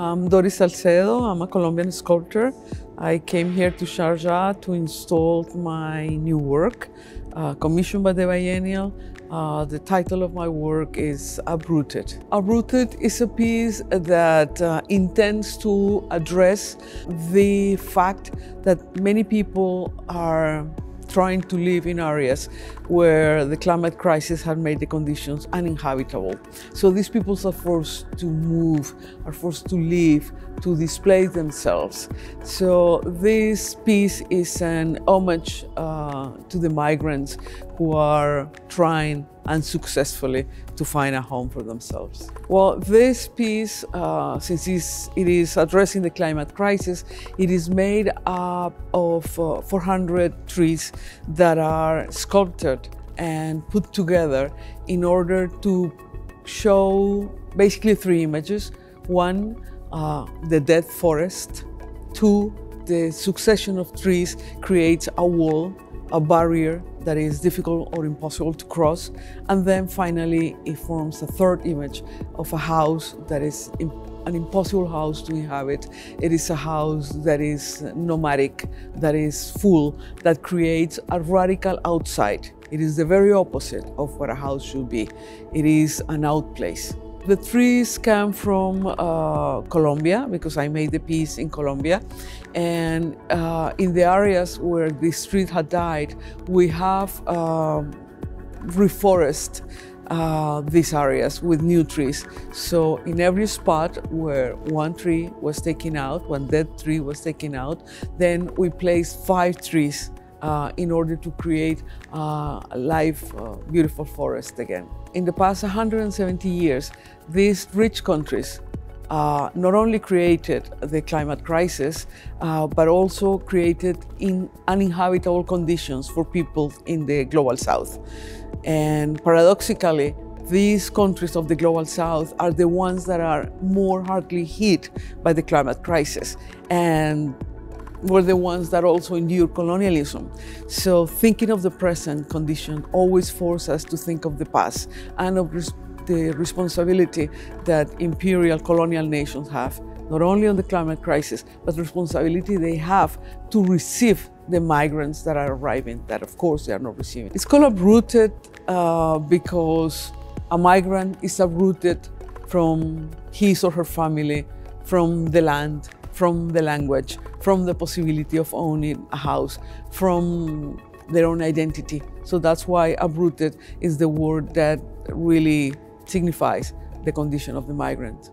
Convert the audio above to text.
I'm Doris Salcedo. I'm a Colombian sculptor. I came here to Sharjah to install my new work, commissioned by the Biennial. The title of my work is Uprooted. Uprooted is a piece that intends to address the fact that many people are trying to live in areas where the climate crisis has made the conditions uninhabitable. So these people are forced to move, are forced to live, to displace themselves. So this piece is an homage to the migrants who are trying unsuccessfully to find a home for themselves. Well, this piece, since it is addressing the climate crisis, it is made up of 400 trees that are sculpted and put together in order to show basically three images. One, the dead forest. Two, the succession of trees creates a wall, a barrier that is difficult or impossible to cross. And then finally, it forms a third image of a house that is an impossible house to inhabit. It is a house that is nomadic, that is full, that creates a radical outside. It is the very opposite of what a house should be. It is an outplace. The trees come from Colombia, because I made the piece in Colombia. And in the areas where this tree had died, we have reforested these areas with new trees. So in every spot where one tree was taken out, one dead tree was taken out, then we placed 5 trees in order to create a live, beautiful forest again. In the past 170 years, these rich countries not only created the climate crisis, but also created uninhabitable conditions for people in the Global South. And paradoxically, these countries of the Global South are the ones that are more hardly hit by the climate crisis, and were the ones that also endured colonialism. So thinking of the present condition always forces us to think of the past and of the responsibility that imperial colonial nations have, not only on the climate crisis, but the responsibility they have to receive the migrants that are arriving, that of course they are not receiving. It's called uprooted because a migrant is uprooted from his or her family, from the land, from the language, from the possibility of owning a house, from their own identity. So that's why uprooted is the word that really signifies the condition of the migrant.